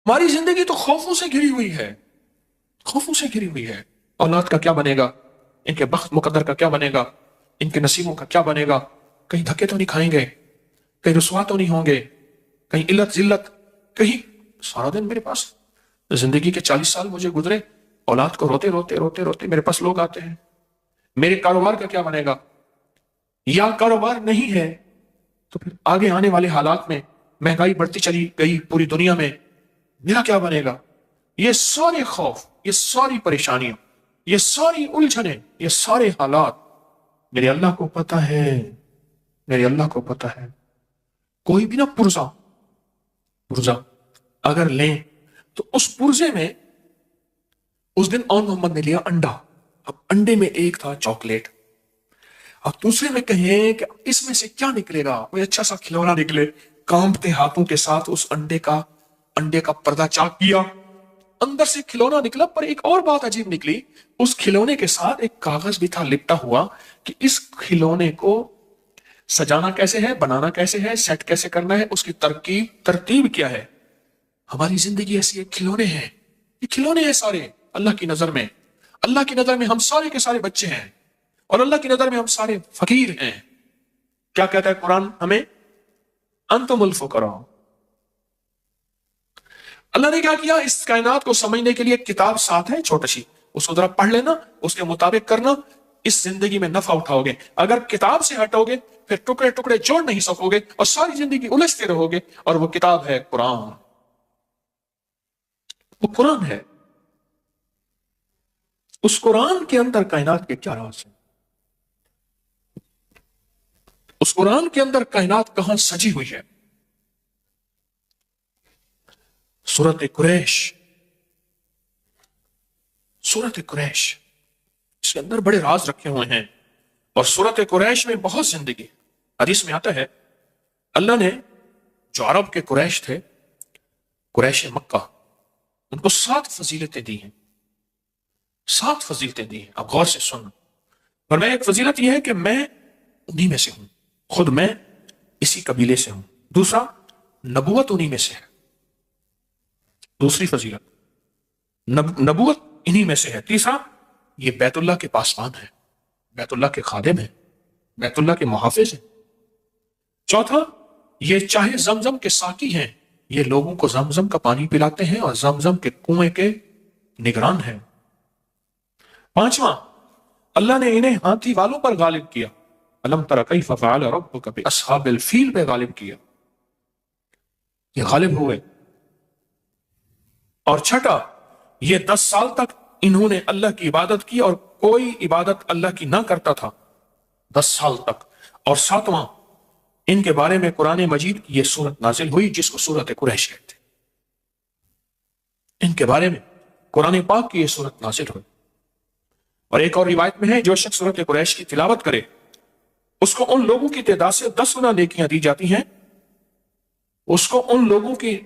ہماری زندگی تو خوفوں سے گھری ہوئی ہے، خوفوں سے گھری ہوئی ہے۔ اولاد کا کیا بنے گا، ان کے بخت مقدر کا کیا بنے گا، ان کے نصیبوں کا کیا بنے گا، کہیں دھکے تو نہیں کھائیں گے، کہیں رسوا تو نہیں ہوں گے، کہیں علت ذلت، کہیں سارا دن میرے پاس زندگی کے 40 سال مجھے گزرے، اولاد کو روتے روتے روتے روتے میرے پاس لوگ آتے ہیں، میرے کاروبار کا کیا بنے گا، یا کاروبار نہیں ہے تو پھر آگے آنے والے حالات میں مہنگائی بڑھتی چلی گئی پوری دنیا میں، میرا کیا بنے گا۔ یہ سارے خوف، یہ ساری پریشانیاں، یہ ساری الجھنیں، یہ سارے حالات میرے اللہ کو پتہ ہے، میرے اللہ کو پتہ ہے۔ کوئی بھی نہ پرزا اگر لیں تو اس پرزے میں اس دن اون محمد نے لیا انڈا، اب انڈے میں ایک تھا چاکلیٹ، اب دوسرے میں کہیں کہ اس میں سے کیا نکلے گا، کوئی اچھا سا کھلونا نکلے، کانپتے ہاتھوں کے ساتھ اس انڈے کا پردہ چاک کیا، اندر سے کھلونا نکلا، پر ایک اور بات عجیب نکلی، اس کھلونے کے ساتھ ایک کاغذ بھی تھا لپٹا ہوا کہ اس کھلونے کو سجانا کیسے ہے، بنانا کیسے ہے، سیٹ کیسے کرنا ہے، اس کی ترتیب کیا ہے۔ ہماری زندگی ایسی ہے، کھلونے ہیں، یہ کھلونے ہیں سارے اللہ کی نظر میں۔ اللہ کی نظر میں ہم سارے کے سارے بچے ہیں، اور اللہ کی نظر میں ہم سارے فقیر ہیں۔ کیا کہتا ہے قرآن ہمیں؟ انتم الفقراء۔ اللہ نے کیا کیا، اس کائنات کو سمجھنے کے لیے ایک کتاب ساتھ ہے چھوٹی سی، اس کو ذرا پڑھ لینا، اس کے مطابق کرنا، اس زندگی میں نفع اٹھاؤ گے۔ اگر کتاب سے ہٹو گے پھر ٹکڑے ٹکڑے جوڑ نہیں سکو گے اور ساری زندگی الجھتے رہو گے، اور وہ کتاب ہے قرآن، وہ قرآن ہے۔ اس قرآن کے اندر کائنات کے کیا راز ہیں، اس قرآن کے اندر کائنات کہاں سجی ہوئی ہے۔ سورۃ قریش، سورۃ قریش، اس کے اندر بڑے راز رکھے ہوئے ہیں، اور سورۃ قریش میں بہت زندگی۔ حدیث میں آتا ہے اللہ نے جو عرب کے قریش تھے، قریش مکہ، ان کو 7 فضیلتیں دی ہیں، 7 فضیلتیں دی ہیں۔ اب غور سے سن، اور میں ایک فضیلت یہ ہے کہ میں انہی میں سے ہوں، خود میں اسی قبیلے سے ہوں۔ دوسرا، نبوت انہی میں سے ہے، دوسری فضیلت نبوت انہی میں سے ہے۔ تیسرا، یہ بیت اللہ کے پاسبان ہے، بیت اللہ کے خادم ہیں، بیت اللہ کے محافظ ہیں۔ چوتھا، یہ چاہے زمزم کے ساقی ہیں، یہ لوگوں کو زمزم کا پانی پلاتے ہیں اور زمزم کے کنویں کے نگران ہیں۔ پانچواں، اللہ نے انہیں ہاتھی والوں پر غالب کیا، الم تر کیف فعل ربک باصحاب الفیل پہ غالب کیا، یہ غالب ہوئے۔ اور چھٹا، یہ 10 سال تک انہوں نے اللہ کی عبادت کی اور کوئی عبادت اللہ کی نہ کرتا تھا، 10 سال تک۔ اور ساتواں، ان کے بارے میں قرآن مجید کی یہ سورت نازل ہوئی جس کو سورت قریش کہتے ہیں، ان کے بارے میں قرآن پاک کی یہ سورت نازل ہوئی۔ اور ایک اور روایت میں ہے جو شخص سورت قریش کی تلاوت کرے اس کو ان لوگوں کی تعداد سے 10 گنا نیکیاں دی جاتی ہیں، اس کو ان لوگوں کی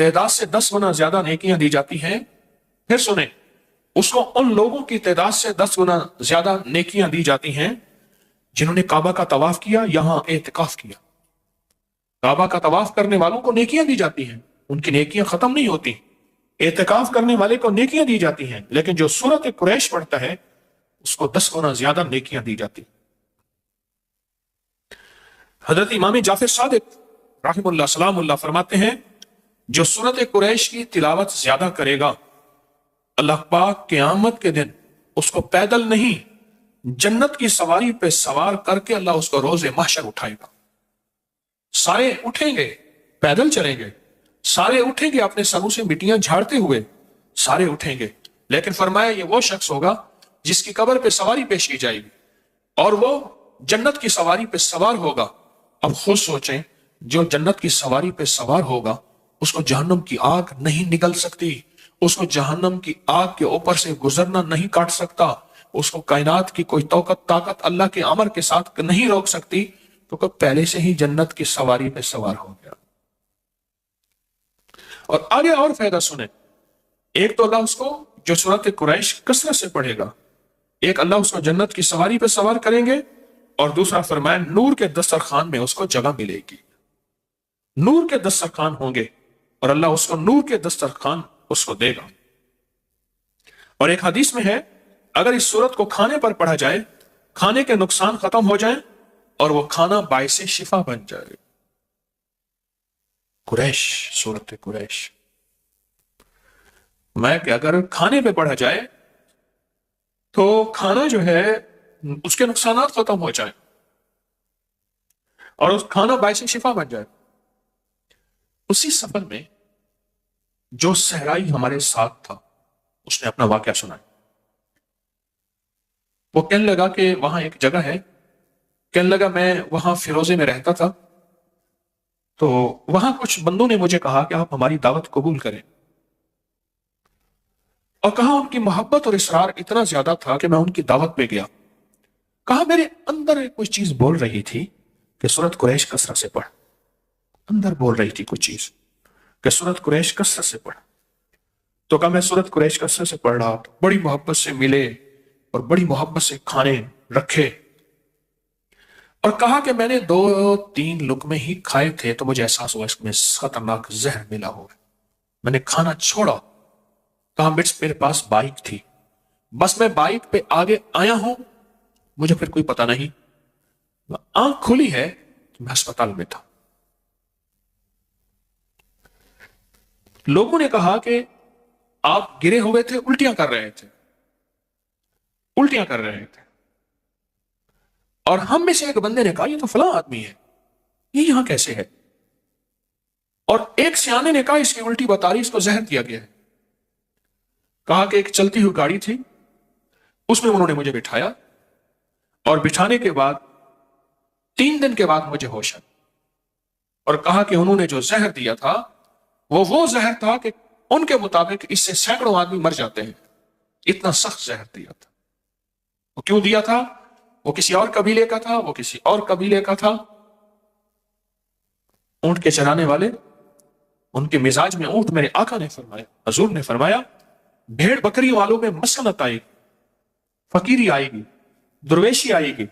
تعداد سے 10 گنا زیادہ نیکیاں دی جاتی ہیں۔ پھر سنیں، اس کو ان لوگوں کی تعداد سے 10 گنا زیادہ نیکیاں دی جاتی ہیں جنہوں نے کعبہ کا طواف کیا، یہاں اعتکاف کیا۔ کعبہ کا طواف کرنے والوں کو نیکیاں دی جاتی ہیں، ان کی نیکیاں ختم نہیں ہوتی۔ اعتکاف کرنے والے کو نیکیاں دی جاتی ہیں، لیکن جو سورت قریش پڑھتا ہے اس کو 10 گنا زیادہ نیکیاں دی جاتی۔ حضرت امام جعفر صادق رحم اللہ سلام اللہ فرماتے ہیں جو سورت قریش کی تلاوت زیادہ کرے گا، اللہ پاک قیامت کے دن اس کو پیدل نہیں جنت کی سواری پہ سوار کر کے اللہ اس کو روز محشر اٹھائے گا۔ سارے اٹھیں گے، پیدل چلیں گے، سارے اٹھیں گے اپنے سروں سے مٹیاں جھاڑتے ہوئے، سارے اٹھیں گے، لیکن فرمایا یہ وہ شخص ہوگا جس کی قبر پہ سواری پیش کی جائے گی اور وہ جنت کی سواری پہ سوار ہوگا۔ اب خود سوچیں، جو جنت کی سواری پہ سوار ہوگا اس کو جہنم کی آگ نہیں نگل سکتی، اس کو جہنم کی آگ کے اوپر سے گزرنا نہیں کاٹ سکتا، اس کو کائنات کی کوئی طاقت اللہ کے امر کے ساتھ نہیں روک سکتی، تو کب پہلے سے ہی جنت کی سواری پہ سوار ہو گیا۔ اور آگے اور فائدہ سنیں، ایک تو اللہ اس کو جو سورت قریش کثرت سے پڑھے گا، ایک اللہ اس کو جنت کی سواری پہ سوار کریں گے، اور دوسرا فرمایا نور کے دسترخوان میں اس کو جگہ ملے گی، نور کے دسترخوان ہوں گے، اور اللہ اس کو نور کے دسترخوان اس کو دے گا۔ اور ایک حدیث میں ہے اگر اس سورت کو کھانے پر پڑھا جائے کھانے کے نقصان ختم ہو جائیں اور وہ کھانا باعث شفا بن جائے۔ قریش، سورت قریش میں کہ اگر کھانے پہ پڑھا جائے تو کھانا جو ہے اس کے نقصانات ختم ہو جائیں اور اس کھانا باعث شفا بن جائے۔ اسی سفر میں جو صحرائی ہمارے ساتھ تھا اس نے اپنا واقعہ سنایا۔ وہ کہنے لگا کہ وہاں ایک جگہ ہے، کہنے لگا میں وہاں فیروزے میں رہتا تھا، تو وہاں کچھ بندوں نے مجھے کہا کہ آپ ہماری دعوت قبول کریں، اور کہا ان کی محبت اور اصرار اتنا زیادہ تھا کہ میں ان کی دعوت پہ گیا۔ کہا میرے اندر کوئی چیز بول رہی تھی کہ سورت قریش کثرت سے پڑھ، اندر بول رہی تھی کچھ چیز کہ سورت قریش کثرت سے پڑھ۔ تو کہا میں سورت قریش کثرت سے پڑھ رہا، بڑی محبت سے ملے اور بڑی محبت سے کھانے رکھے، اور کہا کہ میں نے 2-3 لقمے ہی کھائے تھے تو مجھے احساس ہوا اس میں خطرناک زہر ملا ہوا ہے، میں نے کھانا چھوڑا۔ کہا میرے پاس بائک تھی، بس میں بائک پہ آگے آیا ہوں، مجھے پھر کوئی پتہ نہیں، آنکھ کھلی ہے تو میں ہسپتال میں تھا۔ لوگوں نے کہا کہ آپ گرے ہوئے تھے، الٹیاں کر رہے تھے، الٹیاں کر رہے تھے، اور ہم میں سے ایک بندے نے کہا یہ تو فلاں آدمی ہے، یہ یہاں کیسے ہے؟ اور ایک سیانے نے کہا اس کی الٹی بتا رہی، اس کو زہر دیا گیا ہے۔ کہا کہ ایک چلتی ہوئی گاڑی تھی، اس میں انہوں نے مجھے بٹھایا، اور بٹھانے کے بعد 3 دن کے بعد مجھے ہوش آیا، اور کہا کہ انہوں نے جو زہر دیا تھا وہ زہر تھا کہ ان کے مطابق اس سے سینکڑوں آدمی مر جاتے ہیں، اتنا سخت زہر دیا تھا۔ وہ کیوں دیا تھا؟ وہ کسی اور قبیلے کا تھا، وہ کسی اور قبیلے کا تھا۔ اونٹ کے چرانے والے، ان کے مزاج میں اونٹ، میرے آقا نے فرمایا، حضور نے فرمایا بھیڑ بکری والوں میں مسکنت آئے گی، فقیری آئے گی، درویشی آئے گی،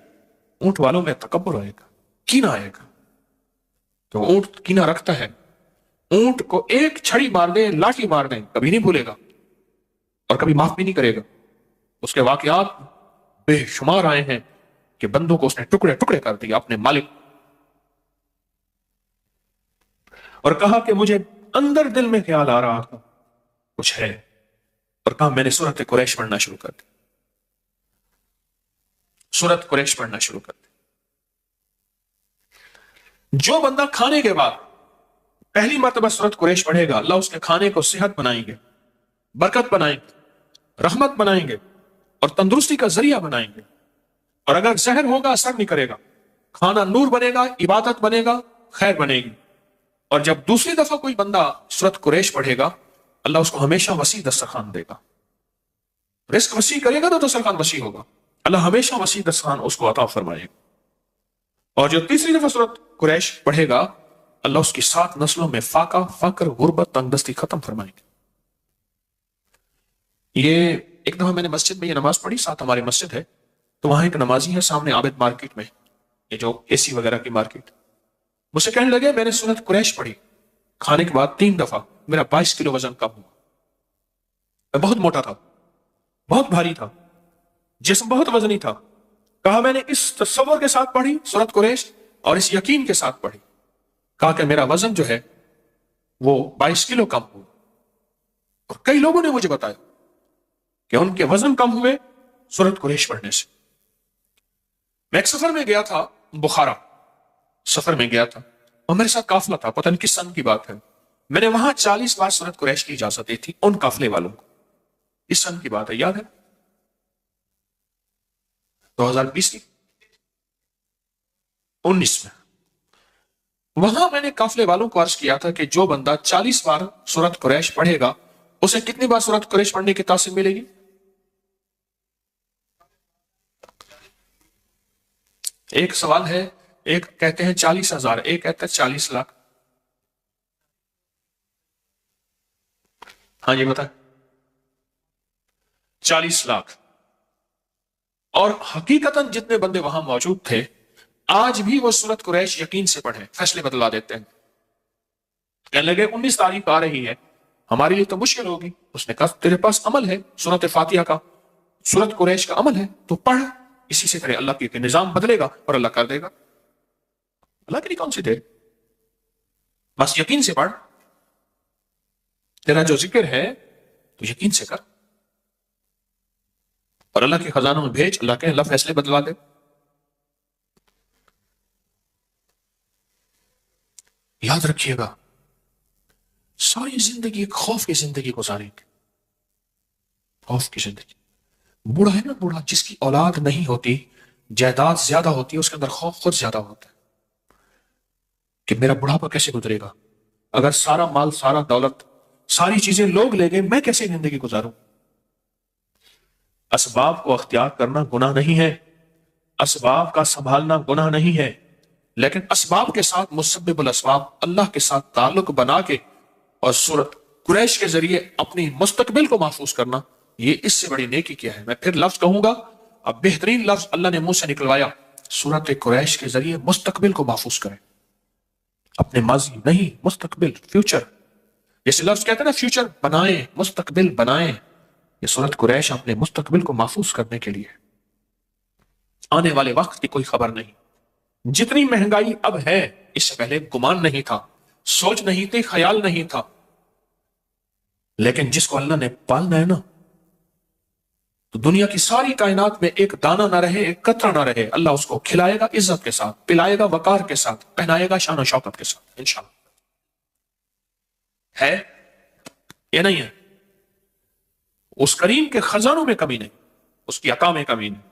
اونٹ والوں میں تکبر آئے گا، کینہ آئے گا۔ تو اونٹ کینہ رکھتا ہے، اونٹ کو ایک چھڑی مار دیں، لاٹھی مار دیں، کبھی نہیں بھولے گا اور کبھی معاف بھی نہیں کرے گا۔ اس کے واقعات بے شمار آئے ہیں کہ بندوں کو اس نے ٹکڑے ٹکڑے کر دیا اپنے مالک، اور کہا کہ مجھے اندر دل میں خیال آ رہا تھا کچھ ہے، اور کہا میں نے سورت قریش پڑھنا شروع کر دی، سورت قریش پڑھنا شروع کر دی۔ جو بندہ کھانے کے بعد پہلی مرتبہ سورت قریش پڑھے گا، اللہ اس کے کھانے کو صحت بنائیں گے، برکت بنائیں گے، رحمت بنائیں گے، اور تندرستی کا ذریعہ بنائیں گے۔ اور اگر زہر ہوگا اثر نہیں کرے گا، کھانا نور بنے گا، عبادت بنے گا، خیر بنے گی۔ اور جب دوسری دفعہ کوئی بندہ سورت قریش پڑھے گا، اللہ اس کو ہمیشہ وسیع دسترخوان دے گا، رزق وسیع کرے گا تو دسترخوان وسیع ہوگا، اللہ ہمیشہ وسیع دسترخوان اس کو عطا فرمائے گا۔ اور جو تیسری دفعہ سورت قریش پڑھے گا، اللہ اس کی 7 نسلوں میں فاقہ، فقر، غربت، تنگ دستی ختم فرمائیں گے۔ یہ ایک دفعہ میں نے مسجد میں یہ نماز پڑھی، ساتھ ہماری مسجد ہے، تو وہاں ایک نمازی ہے سامنے عابد مارکیٹ میں، یہ جو اے سی وغیرہ کی مارکیٹ، مجھ سے کہنے لگے میں نے سورت قریش پڑھی کھانے کے بعد 3 دفعہ، میرا 22 کلو وزن کم ہوا، میں بہت موٹا تھا، بہت بھاری تھا، جسم بہت وزنی تھا۔ کہا میں نے اس تصور کے ساتھ پڑھی سورت قریش اور اس یقین کے ساتھ پڑھی، کہا کہ میرا وزن جو ہے وہ 22 کلو کم ہوا، اور کئی لوگوں نے مجھے بتایا کہ ان کے وزن کم ہوئے سورت قریش پڑھنے سے۔ میں ایک سفر میں گیا تھا، بخارا سفر میں گیا تھا، اور میرے ساتھ قافلہ تھا، پتہ نہیں کس سن کی بات ہے، میں نے وہاں 40 بار سورت قریش کی اجازت دی تھی ان قافلے والوں کو، اس سن کی بات ہے، یاد ہے 2020 کی 19 میں وہاں میں نے قافلے والوں کو عرض کیا تھا کہ جو بندہ 40 بار سورت قریش پڑھے گا اسے کتنی بار سورت قریش پڑھنے کی تاثیر ملے گی؟ ایک سوال ہے، ایک کہتے ہیں 40,000، ایک کہتے ہیں 40 لاکھ۔ ہاں جی بتائیں، 40 لاکھ۔ اور حقیقتاً جتنے بندے وہاں موجود تھے آج بھی وہ سورت قریش یقین سے پڑھیں، فیصلے بدلا دیتے ہیں۔ کہنے لگے 19 تاریخ آ رہی ہے، ہمارے لیے تو مشکل ہوگی۔ اس نے کہا تیرے پاس عمل ہے، سورت فاتحہ کا، سورت قریش کا عمل ہے، تو پڑھ، اسی سے تیرے اللہ کے نظام بدلے گا اور اللہ کر دے گا۔ اللہ کے لیے کون سی دیر، بس یقین سے پڑھ، تیرا جو ذکر ہے تو یقین سے کر، اور اللہ کے خزانوں میں بھیج، اللہ فیصلے بدلوا دے۔ یاد رکھیے گا، ساری زندگی ایک خوف کی زندگی گزاریں گے، خوف کی زندگی۔ بوڑھا ہے نا، بوڑھا جس کی اولاد نہیں ہوتی، جائیداد زیادہ ہوتی ہے، اس کے اندر خوف خود زیادہ ہوتا ہے کہ میرا بڑھاپا کیسے گزرے گا، اگر سارا مال، سارا دولت، ساری چیزیں لوگ لے گئے، میں کیسے زندگی گزاروں۔ اسباب کو اختیار کرنا گناہ نہیں ہے، اسباب کا سنبھالنا گناہ نہیں ہے، لیکن اسباب کے ساتھ مسبب الاسباب، اللہ کے ساتھ تعلق بنا کے اور سورت قریش کے ذریعے اپنی مستقبل کو محفوظ کرنا، یہ اس سے بڑی نیکی کیا ہے۔ میں پھر لفظ کہوں گا، اب بہترین لفظ اللہ نے منہ سے نکلوایا، سورت قریش کے ذریعے مستقبل کو محفوظ کریں، اپنے ماضی نہیں، مستقبل، فیوچر۔ جیسے لفظ کہتے ہیں نا فیوچر بنائیں، مستقبل بنائیں، یہ سورت قریش اپنے مستقبل کو محفوظ کرنے کے لیے۔ آنے والے وقت کی کوئی خبر نہیں، جتنی مہنگائی اب ہے اس سے پہلے گمان نہیں تھا، سوچ نہیں تھی، خیال نہیں تھا، لیکن جس کو اللہ نے پالنا ہے نا، تو دنیا کی ساری کائنات میں ایک دانہ نہ رہے، ایک قطرہ نہ رہے، اللہ اس کو کھلائے گا عزت کے ساتھ، پلائے گا وقار کے ساتھ، پہنائے گا شان و شوکت کے ساتھ، انشاءاللہ۔ ہے یہ نہیں ہے، اس کریم کے خزانوں میں کمی نہیں، اس کی عطا میں کمی نہیں۔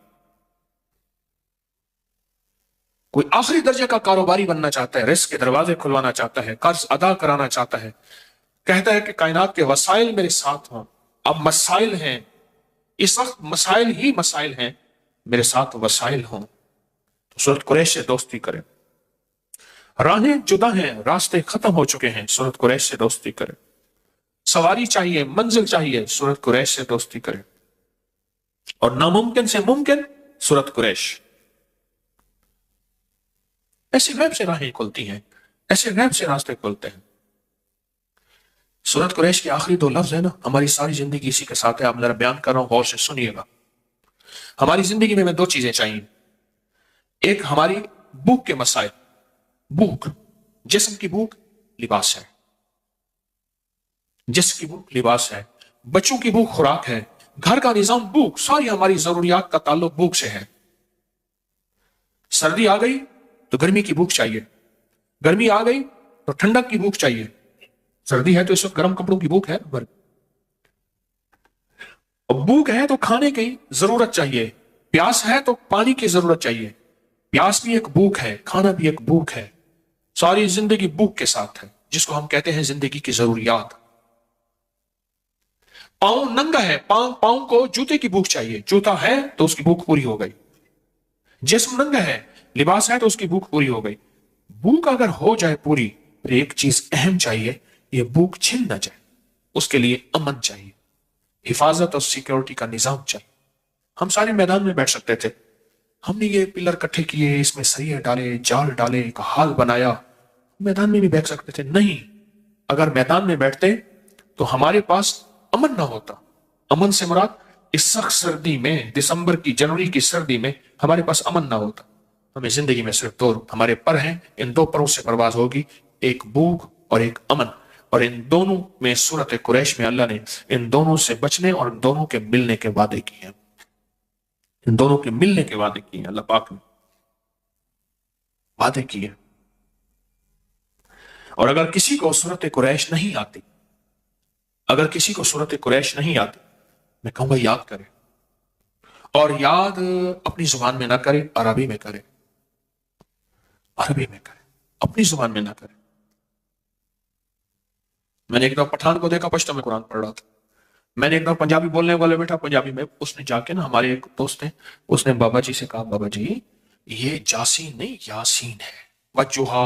کوئی آخری درجے کا کاروباری بننا چاہتا ہے، رزق کے دروازے کھلوانا چاہتا ہے، قرض ادا کرانا چاہتا ہے، کہتا ہے کہ کائنات کے وسائل میرے ساتھ ہوں، اب مسائل ہیں، اس وقت مسائل ہی مسائل ہیں، میرے ساتھ وسائل ہوں، تو سورت قریش سے دوستی کریں۔ راہیں جدا ہیں، راستے ختم ہو چکے ہیں، سورت قریش سے دوستی کریں۔ سواری چاہیے، منزل چاہیے، سورت قریش سے دوستی کریں۔ اور ناممکن سے ممکن، سورت قریش۔ ایسے غیب سے راہیں کھلتی ہیں، ایسے غیب سے راستے کھلتے ہیں۔ سورت قریش کے آخری دو لفظ ہیں نا، ہماری ساری زندگی اسی کے ساتھ ہے، آپ ذرا بیان کر رہا ہوں، غور سے سنیے گا۔ ہماری زندگی میں دو چیزیں چاہیے، ایک ہماری بھوک کے مسائل، بھوک، جسم کی بھوک، لباس ہے، جسم کی بھوک لباس ہے، بچوں کی بھوک خوراک ہے، گھر کا نظام بھوک، ساری ہماری ضروریات کا تعلق بھوک سے ہے۔ سردی آ گئی تو گرمی کی بھوک چاہیے، گرمی آ گئی تو ٹھنڈک کی بھوک چاہیے، سردی ہے تو اس وقت گرم کپڑوں کی بھوک ہے، اور بھوک ہے تو کھانے کی ضرورت چاہیے، پیاس ہے تو پانی کی ضرورت چاہیے، پیاس بھی ایک بھوک ہے، کھانا بھی ایک بھوک ہے، ساری زندگی بھوک کے ساتھ ہے، جس کو ہم کہتے ہیں زندگی کی ضروریات۔ پاؤں ننگا ہے، پاؤں کو جوتے کی بھوک چاہیے، جوتا ہے تو اس کی بھوک پوری ہو گئی، جسم ننگا ہے، لباس ہے تو اس کی بھوک پوری ہو گئی۔ بھوک اگر ہو جائے پوری، پھر ایک چیز اہم چاہیے، یہ بھوک چھن نہ جائے، اس کے لیے امن چاہیے، حفاظت اور سیکیورٹی کا نظام چاہیے۔ ہم سارے میدان میں بیٹھ سکتے تھے، ہم نے یہ پلر کٹھے کیے، اس میں سریے ڈالے، جال ڈالے، ایک حال بنایا، میدان میں بھی بیٹھ سکتے تھے، نہیں، اگر میدان میں بیٹھتے تو ہمارے پاس امن نہ ہوتا۔ امن سے مراد اس سخت سردی میں، دسمبر کی، جنوری کی سردی میں ہمارے پاس امن نہ ہوتا۔ ہمیں زندگی میں صرف دو ہمارے پر ہیں، ان دو پروں سے پرواز ہوگی، ایک بھوک اور ایک امن، اور ان دونوں میں سورت قریش میں اللہ نے ان دونوں سے بچنے اور ان دونوں کے ملنے کے وعدے کیے ہیں، ان دونوں کے ملنے کے وعدے کیے ہیں، اللہ پاک نے وعدے کیے۔ اور اگر کسی کو سورت قریش نہیں آتی، اگر کسی کو سورت قریش نہیں آتی، میں کہوں گا یاد کرے، اور یاد اپنی زبان میں نہ کرے، عربی میں کرے، عربی میں کرے، اپنی زبان میں نہ کرے۔ میں نے ایک دفعہ پٹھان کو دیکھا، پشتو میں قرآن پڑھ رہا تھا، میں نے ایک دفعہ پنجابی بولنے والے بیٹھا، پنجابی میں، اس نے جا کے نا، ہمارے ایک دوست ہیں، اس نے بابا جی سے کہا، بابا جی یہ جاسین نہیں یاسین ہے، وجوہا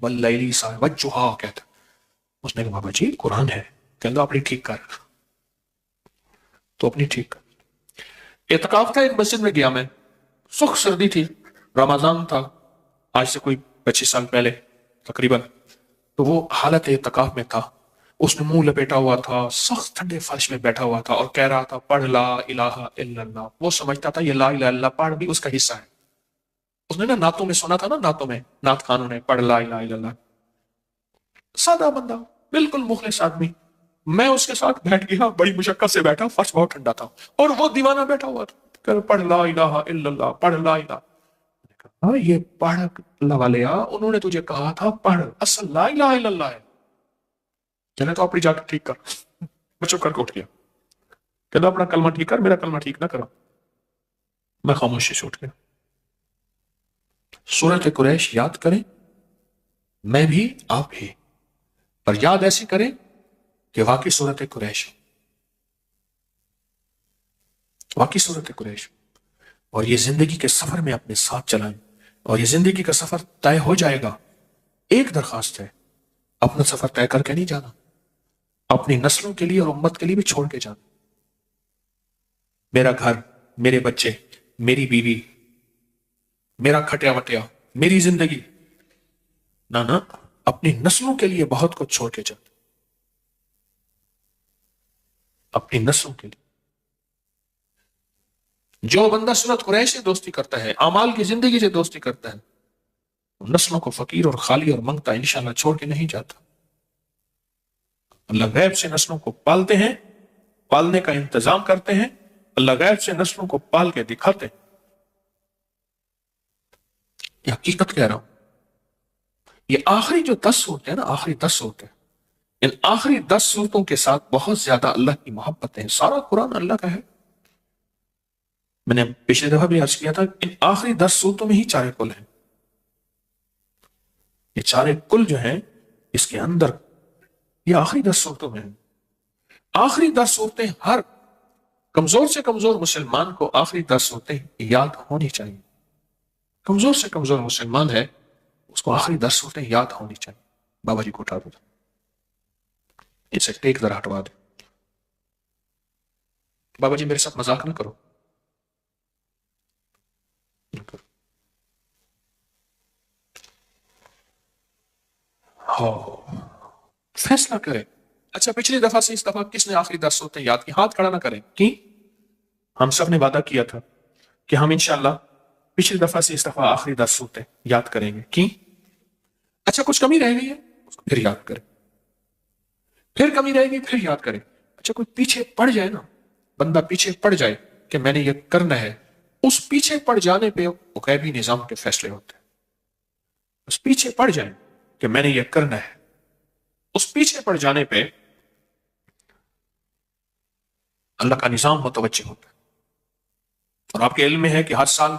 واللیلی صاحب وجوہا کہتا، اس نے کہا بابا جی قرآن ہے، کہتا اپنی ٹھیک کر، تو اپنی ٹھیک کر۔ اعتکاف تھا، ایک مسجد میں گیا میں، سخت سردی تھی، رمضان تھا، آج سے کوئی 25 سال پہلے تقریباً، تو وہ حالت اعتکاف میں تھا، اس نے منہ لپیٹا ہوا تھا، سخت ٹھنڈے فرش میں بیٹھا ہوا تھا اور کہہ رہا تھا پڑھ لا الہ الا اللہ۔ وہ سمجھتا تھا یہ لا الہ الا اللہ پڑھ بھی اس کا حصہ ہے۔ اس نے نا نعتوں میں سنا تھا، نا نعتوں میں نعت خانوں نے پڑھ لا الہ الا اللہ۔ سادہ بندہ، بالکل مخلص آدمی، میں اس کے ساتھ بیٹھ گیا، بڑی مشقت سے بیٹھا، فرش بہت ٹھنڈا تھا اور وہ دیوانہ بیٹھا ہوا تھا کہ پڑھ لا الہ الا اللہ، پڑھ لا الہ۔ ہاں یہ پڑھ اللہ والے انہوں نے تجھے کہا تھا پڑھ، اصل لا الہ الا اللہ ہے۔ چلے تو اپنی جا کے ٹھیک کر۔ بچوں کر کے اٹھ گیا، کہنا اپنا کلمہ ٹھیک کر، میرا کلمہ ٹھیک نہ کرا۔ میں خاموشی سے اٹھ گیا۔ سورۃ قریش یاد کریں، میں بھی آپ بھی، پر یاد ایسی کریں کہ واقعی سورۃ قریش، واقعی سورۃ قریش، اور یہ زندگی کے سفر میں اپنے ساتھ چلائیں، اور یہ زندگی کا سفر طے ہو جائے گا۔ ایک درخواست ہے، اپنا سفر طے کر کے نہیں جانا، اپنی نسلوں کے لیے اور امت کے لیے بھی چھوڑ کے جانا۔ میرا گھر، میرے بچے، میری بیوی، میرا کھٹیا وٹیا، میری زندگی، نہ اپنی نسلوں کے لیے بہت کچھ چھوڑ کے جانا، اپنی نسلوں کے لیے۔ جو بندہ سورۃ قریش سے دوستی کرتا ہے، اعمال کی زندگی سے دوستی کرتا ہے، نسلوں کو فقیر اور خالی اور منگتا انشاءاللہ چھوڑ کے نہیں جاتا۔ اللہ غیب سے نسلوں کو پالتے ہیں، پالنے کا انتظام کرتے ہیں، اللہ غیب سے نسلوں کو پال کے دکھاتے ہیں۔ یہ حقیقت کہہ رہا ہوں۔ یہ آخری جو 10 صورتیں ہیں نا، آخری 10 صورتیں، ان آخری 10 صورتوں کے ساتھ بہت زیادہ اللہ کی محبت ہے۔ سارا قرآن اللہ کا ہے۔ میں نے پچھلے دفعہ بھی عرض کیا تھا، ان آخری 10 صورتوں میں ہی چارے کل ہیں۔ یہ چارے کل جو ہیں اس کے اندر، یہ آخری 10 صورتوں میں ہیں۔ آخری 10 صورتیں ہر کمزور سے کمزور مسلمان کو آخری 10 صورتیں یاد ہونی چاہیے۔ کمزور سے کمزور مسلمان ہے، اس کو آخری 10 صورتیں یاد ہونی چاہیے۔ بابا جی کو اٹھا دو، اسے ٹیک ذرا ہٹوا دو۔ بابا جی میرے ساتھ مذاق نہ کرو۔ فیصلہ کرے۔ اچھا پچھلی دفعہ سے اس دفعہ کس نے آخری 10 صورتیں یاد کی؟ ہاتھ کھڑا نہ کریں۔ کی ہم سب نے وعدہ کیا تھا کہ ہم انشاءاللہ پچھلی دفعہ سے اس دفعہ آخری 10 صورتیں یاد کریں گے۔ کی اچھا کچھ کمی رہ گئی ہے اس کو پھر یاد کریں، پھر کمی رہے گی پھر یاد کریں۔ اچھا کوئی پیچھے پڑ جائے نا، بندہ پیچھے پڑ جائے کہ میں نے یہ کرنا ہے، اس پیچھے پڑ جانے پہ وہ غیبی نظام کے فیصلے ہوتے ہیں۔ اس پیچھے پڑ جائے کہ میں نے یہ کرنا ہے، اس پیچھے پڑ جانے پہ اللہ کا نظام متوجہ ہوتا ہے۔ اور آپ کے علم میں ہے کہ ہر سال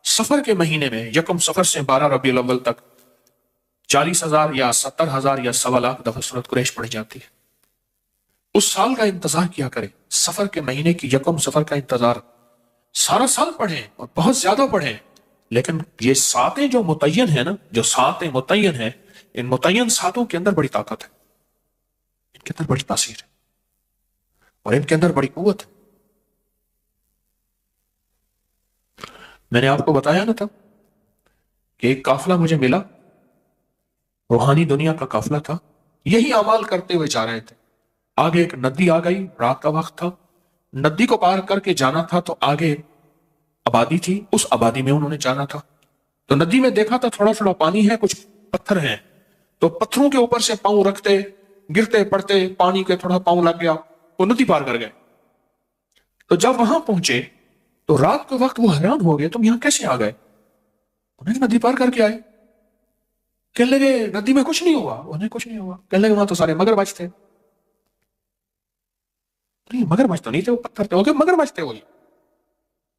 سفر کے مہینے میں یکم سفر سے 12 ربیع الاول تک 40,000 یا 70,000 یا 1.25 دفعہ سورۃ قریش پڑھی جاتی ہے۔ اس سال کا انتظار کیا کریں، سفر کے مہینے کی یکم سفر کا انتظار سارا سال پڑھیں اور بہت زیادہ پڑھیں، لیکن یہ ساتیں جو متعین ہیں نا، جو ساتیں متعین ہیں، ان متعین ساتوں کے اندر بڑی طاقت ہے، ان کے اندر بڑی تاثیر ہے اور ان کے اندر بڑی قوت ہے۔ میں نے آپ کو بتایا نا تھا کہ ایک قافلہ مجھے ملا، روحانی دنیا کا قافلہ تھا، یہی اعمال کرتے ہوئے جا رہے تھے۔ آگے ایک ندی آ گئی، رات کا وقت تھا، ندی کو پار کر کے جانا تھا تو آگے آبادی تھی، اس آبادی میں انہوں نے جانا تھا۔ تو ندی میں دیکھا تھا تھوڑا تھوڑا پانی ہے، کچھ پتھر ہیں، تو پتھروں کے اوپر سے پاؤں رکھتے، گرتے پڑتے، پانی کے تھوڑا پاؤں لگ گیا، وہ ندی پار کر گئے۔ تو جب وہاں پہنچے تو رات کے وقت وہ حیران ہو گئے، تم یہاں کیسے آ گئے؟ انہیں ندی پار کر کے آئے۔ کہنے لگے ندی میں کچھ نہیں ہوا، انہیں کچھ نہیں ہوا۔ کہنے لگے وہاں تو سارے مگرمچھ تھے۔ نہیں مگرمچھ تو نہیں تھے، وہ پتھر تھے، وہ مگرمچھ تھے، وہی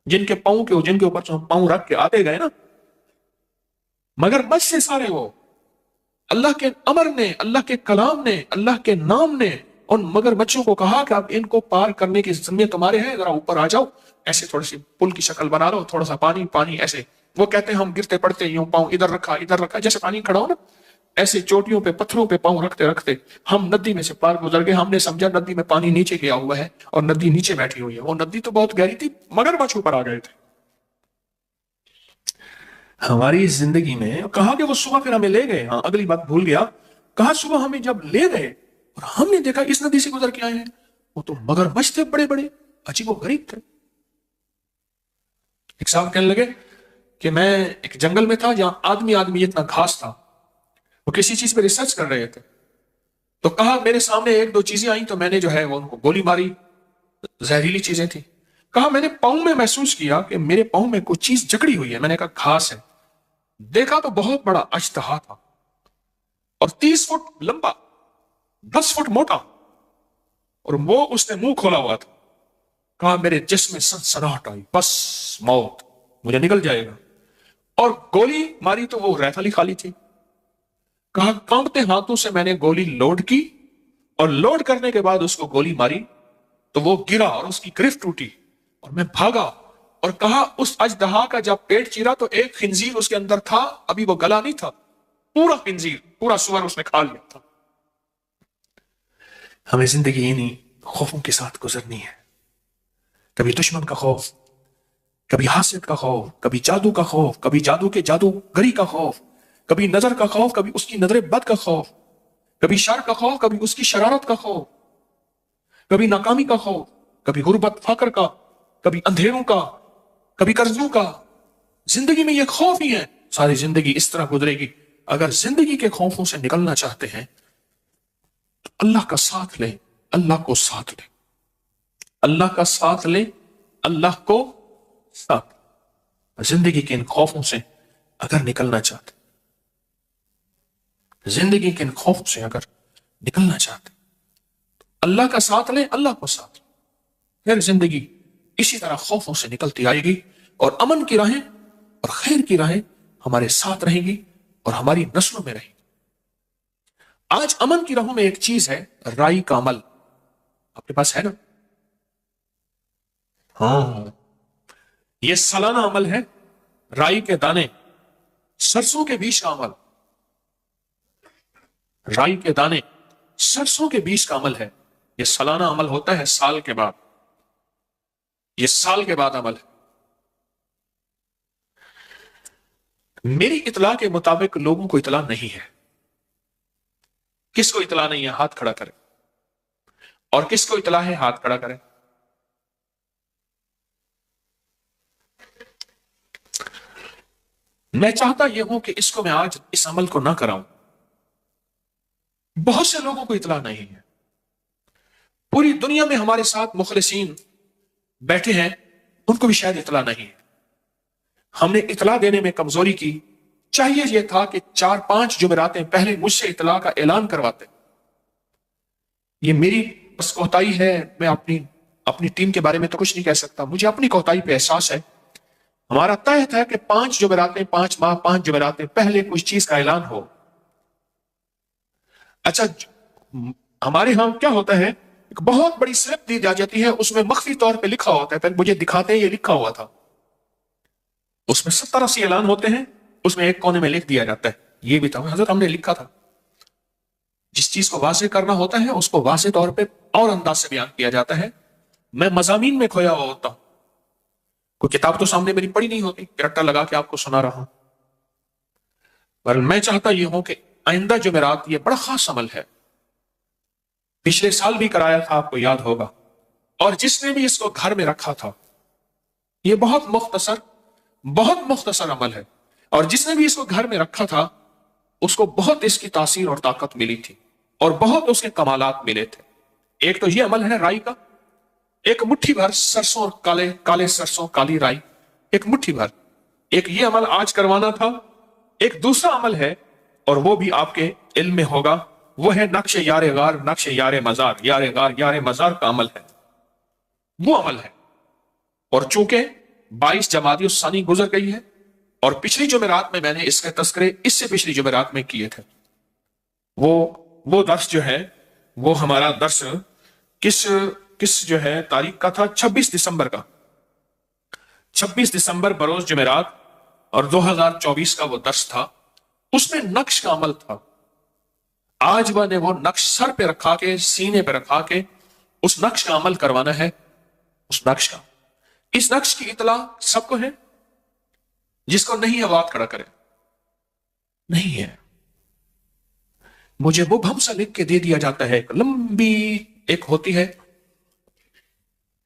جن کے پاؤں کے جن کے اوپر سے ہم پاؤں رکھ کے آتے گئے نا، مگرمچھ سے سارے وہ۔ اللہ کے امر نے، اللہ کے کلام نے، اللہ کے نام نے ان مگرمچھوں کو کہا کہ اب ان کو پار کرنے کی ذمہ تمہارے ہیں، ذرا اوپر آ جاؤ، ایسے تھوڑی سی پل کی شکل بنا لو، تھوڑا سا پانی پانی ایسے۔ وہ کہتے ہیں ہم گرتے پڑتے یوں پاؤں ادھر رکھا جیسے پانی کھڑا ہو نا، ایسے چوٹیوں پہ پتھروں پہ پاؤں رکھتے رکھتے ہم ندی میں سے پار گزر گئے۔ ہم نے سمجھا ندی میں پانی نیچے گیا ہوا ہے اور ندی نیچے بیٹھی ہوئی ہے، وہ ندی تو بہت گہری تھی، مگرمچھ اوپر آ گئے تھے۔ ہماری زندگی میں کہا کہ وہ صبح پھر ہمیں لے گئے، ہاں اگلی بات بھول گیا، کہا صبح ہمیں جب لے گئے اور ہم نے دیکھا اس ندی سے گزر کے آئے ہیں، وہ تو مگرمچھ تھے بڑے بڑے، عجیب و غریب تھے۔ ایک صاحب کہنے لگے کہ میں ایک جنگل میں تھا جہاں آدمی آدمی اتنا گھاس تھا، وہ کسی چیز پہ ریسرچ کر رہے تھے، تو کہا میرے سامنے ایک دو چیزیں آئیں تو میں نے جو ہے وہ ان کو گولی ماری، زہریلی چیزیں تھیں۔ کہا میں نے پاؤں میں محسوس کیا کہ میرے پاؤں میں کوئی چیز جکڑی ہوئی ہے، میں نے کہا گھاس ہے، دیکھا تو بہت بڑا اژدہا تھا اور 30 فٹ لمبا، 10 فٹ موٹا، اور وہ اس نے منہ کھولا ہوا تھا۔ کہا میرے جسم میں سنسناہٹ آئی، بس موت، مجھے نکل جائے گا، اور گولی ماری تو وہ ریفل ہی خالی تھی۔ کہا کانپتے ہاتھوں سے میں نے گولی لوڈ کی، اور لوڈ کرنے کے بعد اس کو گولی ماری تو وہ گرا اور اس کی گرفت ٹوٹی اور میں بھاگا، اور کہا اس اژدہا کا جب پیٹ چیرا تو ایک خنزیر اس کے اندر تھا، ابھی وہ گلا نہیں تھا، پورا خنزیر، پورا سور اس نے کھا لیا تھا۔ ہمیں زندگی انہی خوفوں کے ساتھ گزرنی ہے، کبھی دشمن کا خوف، کبھی حاسد کا خوف، کبھی جادو کا خوف، کبھی جادو کے جادوگری کا خوف، کبھی نظر کا خوف، کبھی اس کی نظر بد کا خوف، کبھی شر کا خوف، کبھی اس کی شرارت کا خوف، کبھی ناکامی کا خوف، کبھی غربت فقر کا، کبھی اندھیروں کا، کبھی قرضوں کا۔ زندگی میں یہ خوف ہی ہے، ساری زندگی اس طرح گزرے گی۔ اگر زندگی کے خوفوں سے نکلنا چاہتے ہیں تو اللہ کا ساتھ لیں، اللہ کو ساتھ لیں، اللہ کا ساتھ لیں، اللہ کو ساتھ لیں۔ زندگی کے ان خوفوں سے اگر نکلنا چاہتے، زندگی کے ان خوفوں سے اگر نکلنا چاہتے، اللہ کا ساتھ لیں، اللہ کو ساتھ لیں، پھر زندگی اسی طرح خوفوں سے نکلتی آئے گی، اور امن کی راہیں اور خیر کی راہیں ہمارے ساتھ رہیں گی اور ہماری نسلوں میں رہیں گی۔ آج امن کی راہوں میں ایک چیز ہے، رائی کا عمل۔ آپ کے پاس ہے نا؟ ہاں، یہ سالانہ عمل ہے، رائی کے دانے، سرسوں کے بیج کا عمل۔ رائی کے دانے، سرسوں کے بیج کا عمل ہے، یہ سالانہ عمل ہوتا ہے، سال کے بعد، یہ سال کے بعد عمل ہے۔ میری اطلاع کے مطابق لوگوں کو اطلاع نہیں ہے۔ کس کو اطلاع نہیں ہے؟ ہاتھ کھڑا کرے۔ اور کس کو اطلاع ہے؟ ہاتھ کھڑا کرے۔ میں چاہتا یہ ہوں کہ اس کو میں آج اس عمل کو نہ کراؤں۔ بہت سے لوگوں کو اطلاع نہیں ہے، پوری دنیا میں ہمارے ساتھ مخلصین بیٹھے ہیں، ان کو بھی شاید اطلاع نہیں ہے۔ ہم نے اطلاع دینے میں کمزوری کی، چاہیے یہ تھا کہ 4-5 جمعراتیں پہلے مجھ سے اطلاع کا اعلان کرواتے۔ یہ میری بس کوتاہی ہے، میں اپنی ٹیم کے بارے میں تو کچھ نہیں کہہ سکتا، مجھے اپنی کوتاہی پہ احساس ہے۔ ہمارا طے ہے کہ 5 جمعراتیں، 5 ماہ، 5 جمعراتیں پہلے کچھ چیز کا اعلان ہو۔ اچھا، ہمارے ہاں کیا ہوتا ہے، ایک بہت بڑی سلپ دی جاتی ہے، اس میں مخفی طور پہ لکھا ہوتا ہے، پھر مجھے دکھاتے ہیں یہ لکھا ہوا تھا، اس میں 70-80 اعلان ہوتے ہیں، اس میں ایک کونے میں لکھ دیا جاتا ہے یہ بھی تھا حضرت ہم نے لکھا تھا۔ جس چیز کو واضح کرنا ہوتا ہے اس کو واضح طور پہ اور انداز سے بیان کیا جاتا ہے۔ میں مضامین میں کھویا ہوا ہوتا ہوں، کوئی کتاب تو سامنے میری پڑھی نہیں ہوتی کہ رٹا لگا کے آپ کو سنا رہا ہوں، پر میں چاہتا یہ ہوں کہ آئندہ جمعرات یہ بڑا خاص عمل ہے، پچھلے سال بھی کرایا تھا، آپ کو یاد ہوگا، اور جس نے بھی اس کو گھر میں رکھا تھا، یہ بہت مختصر عمل ہے، اور جس نے بھی اس کو گھر میں رکھا تھا اس کو بہت اس کی تاثیر اور طاقت ملی تھی، اور بہت اس کے کمالات ملے تھے۔ ایک تو یہ عمل ہے رائی کا، ایک مٹھی بھر سرسوں، کالے سرسوں، کالی رائی، ایک مٹھی بھر، ایک یہ عمل آج کروانا تھا۔ ایک دوسرا عمل ہے، اور وہ بھی آپ کے علم میں ہوگا، وہ ہے نقش یار غار، نقش یار مزار، یار غار یار مزار کا عمل ہے، وہ عمل ہے۔ اور چونکہ 22 جمادی الثانی گزر گئی ہے، اور پچھلی جمعرات میں میں نے اس کے تذکرے اس سے پچھلی جمعرات میں کیے تھے، وہ درس جو ہے، وہ ہمارا درس کس جو ہے تاریخ کا تھا، 26 دسمبر کا، 26 دسمبر بروز جمعرات، اور 2024 کا وہ درس تھا، اس میں نقش کا عمل تھا۔ آج میں نے وہ نقش سر پہ رکھا کے، سینے پہ رکھا کے اس نقش کا عمل کروانا ہے، اس نقش کی اطلاع سب کو ہے، جس کو نہیں ہے وہ ہاتھ کھڑا کرے۔ نہیں ہے، مجھے مبہم سا لکھ کے دے دیا جاتا ہے، ایک لمبی ایک ہوتی ہے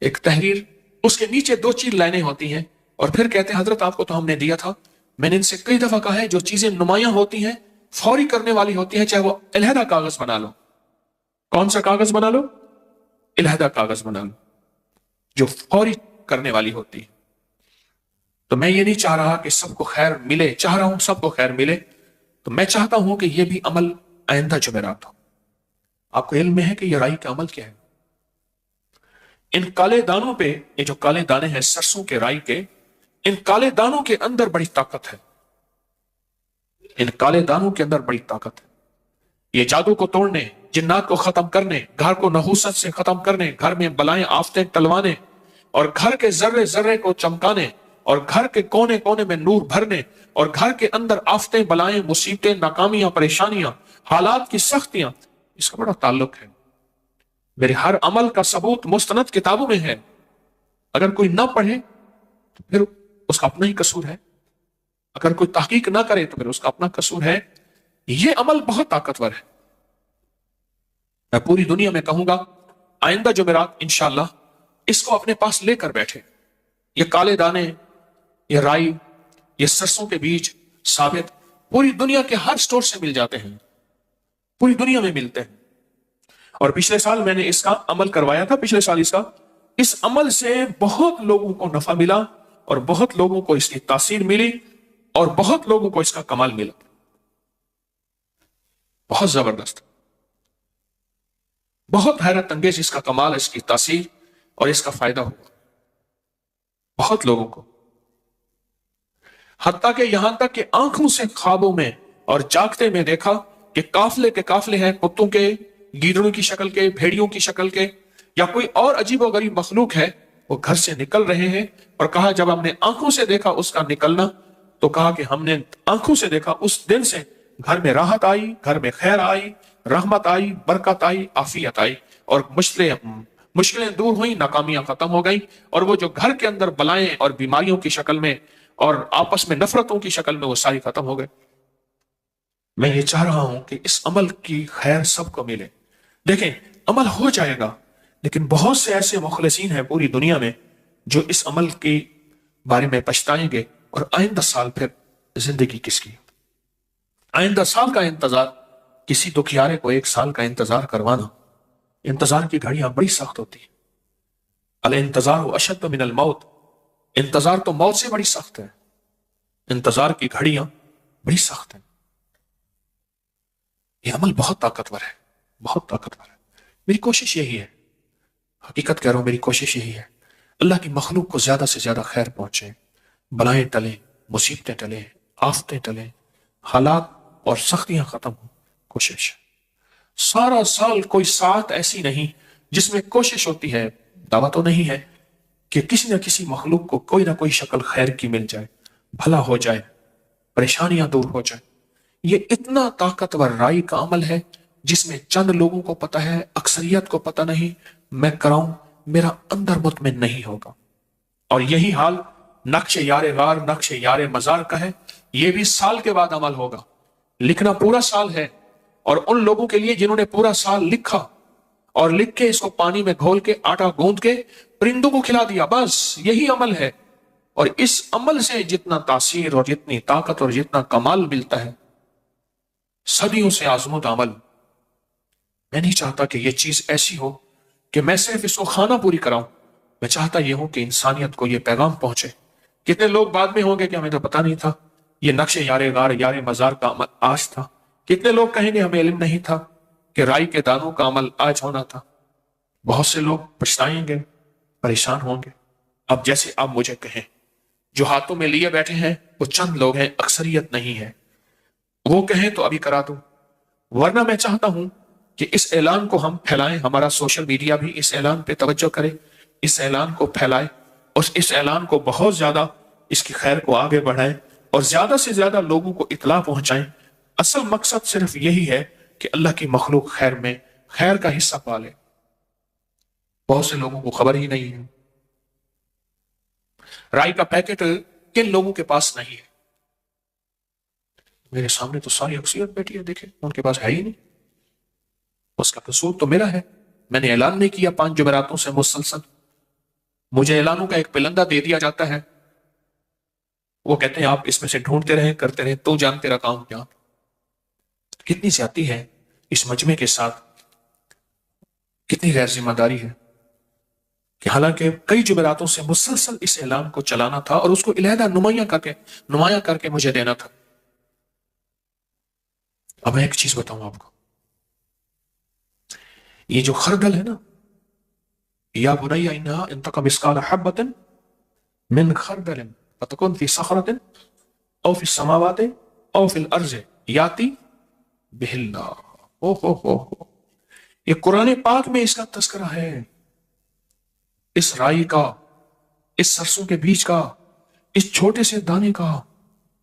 ایک تحریر، اس کے نیچے 2 لائنیں ہوتی ہیں، اور پھر کہتے ہیں حضرت آپ کو تو ہم نے دیا تھا، میں نے ان سے کئی دفعہ کہا ہے جو چیزیں نمایاں ہوتی ہیں فوری کرنے والی ہوتی ہیں، چاہے وہ علیحدہ کاغذ بنا لو، کون سا کاغذ بنا لو؟ علیحدہ کاغذ بنا لو، جو فوری کرنے والی ہوتی ہے۔ تو میں یہ نہیں چاہ رہا کہ سب کو خیر ملے، چاہ رہا ہوں سب کو خیر ملے، تو میں چاہتا ہوں کہ یہ بھی عمل آئندہ جمعرات ہو۔ آپ کو علم میں ہے کہ یہ رائی کا عمل کیا ہے؟ ان کالے دانوں پہ، یہ جو کالے دانے ہیں سرسوں کے رائی کے، ان کالے دانوں کے اندر بڑی طاقت ہے، ان کالے دانوں کے اندر بڑی طاقت ہے۔ یہ جادو کو توڑنے، جنات کو ختم کرنے، گھر کو نحوست سے ختم کرنے، گھر میں بلائیں آفتیں ٹلوانے، اور گھر کے ذرے ذرے کو چمکانے، اور گھر کے کونے کونے میں نور بھرنے، اور گھر کے اندر آفتیں بلائیں مصیبتیں ناکامیاں پریشانیاں حالات کی سختیاں، اس کا بڑا تعلق ہے۔ میرے ہر عمل کا ثبوت مستند کتابوں میں ہے، اگر کوئی نہ پڑھے تو پھر اس کا اپنا ہی قصور ہے، اگر کوئی تحقیق نہ کرے تو پھر اس کا اپنا قصور ہے۔ یہ عمل بہت طاقتور ہے، میں پوری دنیا میں کہوں گا آئندہ جمعرات انشاءاللہ اس کو اپنے پاس لے کر بیٹھے۔ یہ کالے دانے، یہ رائی، یہ سرسوں کے بیج ثابت پوری دنیا کے ہر سٹور سے مل جاتے ہیں، پوری دنیا میں ملتے ہیں۔ اور پچھلے سال میں نے اس کا عمل کروایا تھا، پچھلے سال اس عمل سے بہت لوگوں کو نفع ملا، اور بہت لوگوں کو اس کی تاثیر ملی، اور بہت لوگوں کو اس کا کمال ملا، بہت زبردست، بہت حیرت انگیز اس کا کمال، اس کی تاثیر اور اس کا فائدہ ہوا بہت لوگوں کو، حتیٰ کہ یہاں تک کہ آنکھوں سے خوابوں میں اور جاگتے میں دیکھا کہ قافلے کے قافلے ہیں، کتوں کے، گیدڑوں کی شکل کے، بھیڑیوں کی شکل کے، یا کوئی اور عجیب و غریب مخلوق ہے، وہ گھر سے نکل رہے ہیں، اور کہا جب ہم نے آنکھوں سے دیکھا اس کا نکلنا، تو کہا کہ ہم نے آنکھوں سے دیکھا، اس دن سے گھر میں راحت آئی، گھر میں خیر آئی، رحمت آئی، برکت آئی، عافیت آئی، اور مشکلیں دور ہوئیں، ناکامیاں ختم ہو گئیں، اور وہ جو گھر کے اندر بلائیں اور بیماریوں کی شکل میں اور آپس میں نفرتوں کی شکل میں وہ ساری ختم ہو گئے۔ میں یہ چاہ رہا ہوں کہ اس عمل کی خیر سب کو ملے۔ دیکھیں عمل ہو جائے گا، لیکن بہت سے ایسے مخلصین ہیں پوری دنیا میں جو اس عمل کے بارے میں پچھتائیں گے، اور آئندہ سال پھر زندگی کس کی؟ آئندہ سال کا انتظار، کسی دکھیارے کو 1 سال کا انتظار کروانا، انتظار کی گھڑیاں بڑی سخت ہوتی ہیں۔ الانتظار اشد من الموت، انتظار تو موت سے بڑی سخت ہے، انتظار کی گھڑیاں بڑی سخت ہیں۔ یہ عمل بہت طاقتور ہے، بہت طاقتور ہے۔ میری کوشش یہی ہے، حقیقت کہہ رہا ہوں، میری کوشش یہی ہے اللہ کی مخلوق کو زیادہ سے زیادہ خیر پہنچے، بلائیں ٹلیں، مصیبتیں ٹلیں، آفتیں ٹلیں، حالات اور سختیاں ختم ہوں۔ کوشش سارا سال کوئی ساعت ایسی نہیں جس میں کوشش ہوتی ہے، دعویٰ تو نہیں ہے کہ کسی نہ کسی مخلوق کو کوئی نہ کوئی شکل خیر کی مل جائے، بھلا ہو جائے، پریشانیاں دور ہو جائیں۔ یہ اتنا طاقتور رائی کا عمل ہے جس میں چند لوگوں کو پتہ ہے، اکثریت کو پتہ نہیں۔ میں کراؤں، میرا اندر مطمئن نہیں ہوگا۔ اور یہی حال نقش یار غار، نقش یار مزار کا ہے، یہ بھی سال کے بعد عمل ہوگا۔ لکھنا پورا سال ہے، اور ان لوگوں کے لیے جنہوں نے پورا سال لکھا اور لکھ کے اس کو پانی میں گھول کے آٹا گوندھ کے پرندوں کو کھلا دیا، بس یہی عمل ہے۔ اور اس عمل سے جتنا تاثیر اور جتنی طاقت اور جتنا کمال ملتا ہے، صدیوں سے آزمودہ عمل۔ میں نہیں چاہتا کہ یہ چیز ایسی ہو کہ میں صرف اس کو خانہ پوری کراؤں، میں چاہتا یہ ہوں کہ انسانیت کو یہ پیغام پہنچے۔ کتنے لوگ بعد میں ہوں گے کہ ہمیں تو پتہ نہیں تھا یہ نقش یار غار یار مزار کا عمل آج تھا، کتنے لوگ کہیں گے ہمیں علم نہیں تھا کہ رائی کے دانوں کا عمل آج ہونا تھا۔ بہت سے لوگ پچھتائیں گے، پریشان ہوں گے۔ اب جیسے آپ مجھے کہیں، جو ہاتھوں میں لیے بیٹھے ہیں وہ چند لوگ ہیں، اکثریت نہیں ہے، وہ کہیں تو ابھی کرا دوں، ورنہ میں چاہتا ہوں کہ اس اعلان کو ہم پھیلائیں، ہمارا سوشل میڈیا بھی اس اعلان پہ توجہ کرے، اس اعلان کو پھیلائے، اور اس اعلان کو بہت زیادہ اس کی خیر کو آگے بڑھائیں، اور زیادہ سے زیادہ لوگوں کو اطلاع پہنچائیں۔ اصل مقصد صرف یہی ہے کہ اللہ کی مخلوق خیر میں خیر کا حصہ پالے۔ بہت سے لوگوں کو خبر ہی نہیں ہے۔ رائی کا پیکٹ کن لوگوں کے پاس نہیں ہے؟ میرے سامنے تو ساری اکثریت بیٹھی ہے، دیکھیں ان کے پاس ہے ہی نہیں۔ اس کا قصور تو میرا ہے، میں نے اعلان نہیں کیا 5 جمعراتوں سے مسلسل، مجھے اعلانوں کا ایک پلندہ دے دیا جاتا ہے، وہ کہتے ہیں آپ اس میں سے ڈھونڈتے رہیں کرتے رہیں، تو جان تیرا کام کیا۔ کتنی زیادتی ہے اس مجمع کے ساتھ، کتنی غیر ذمہ داری ہے کہ حالانکہ کئی جمعراتوں سے مسلسل اس اعلان کو چلانا تھا اور اس کو علیحدہ نمایاں کر کے مجھے دینا تھا۔ اب میں ایک چیز بتاؤں آپ کو، یہ جو خردل ہے نا، یا بنی انہا ان تک مثقال حبۃ من خردل فتکن فی صخرۃ او فی السماوات او فی الارض یاتی بہ اللہ۔ ہو یہ قرآن پاک میں اس کا تذکرہ ہے، اس رائی کا، اس سرسوں کے بیج کا، اس چھوٹے سے دانے کا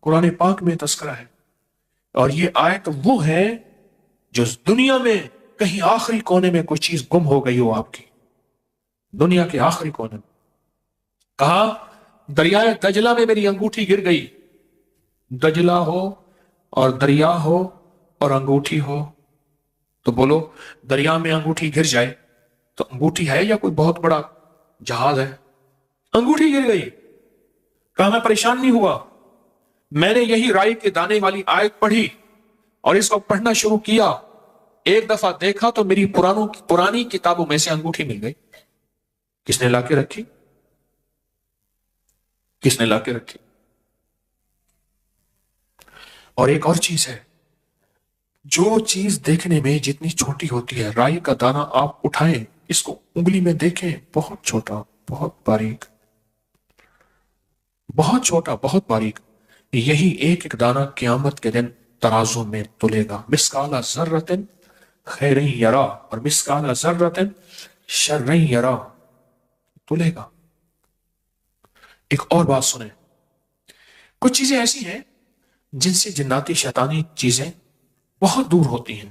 قرآن پاک میں تذکرہ ہے۔ اور یہ آیت وہ ہے جو دنیا میں کہیں آخری کونے میں کوئی چیز گم ہو گئی ہو آپ کی، دنیا کے آخری کونے میں، کہا دریائے دجلہ میں میری انگوٹھی گر گئی۔ دجلہ ہو اور دریا ہو اور انگوٹھی ہو تو بولو، دریا میں انگوٹھی گر جائے تو انگوٹھی ہے یا کوئی بہت بڑا جہاز ہے؟ انگوٹھی گر گئی، کہا میں پریشان نہیں ہوا، میں نے یہی رائی کے دانے والی آیت پڑھی اور اس کو پڑھنا شروع کیا، ایک دفعہ دیکھا تو میری پرانی کتابوں میں سے انگوٹھی مل گئی۔ کس نے لا کے رکھی؟ کس نے لا کے رکھی؟ اور ایک اور چیز ہے، جو چیز دیکھنے میں جتنی چھوٹی ہوتی ہے، رائی کا دانہ آپ اٹھائیں، اس کو انگلی میں دیکھیں، بہت چھوٹا، بہت باریک، بہت چھوٹا، بہت باریک، یہی ایک ایک دانہ قیامت کے دن ترازو میں تلے گا، مثقال ذرۃ خیر یرا اور مثقال ذرۃ شر یرا، تلے گا۔ ایک اور بات سنیں، کچھ چیزیں ایسی ہیں جن سے جناتی شیطانی چیزیں بہت دور ہوتی ہیں،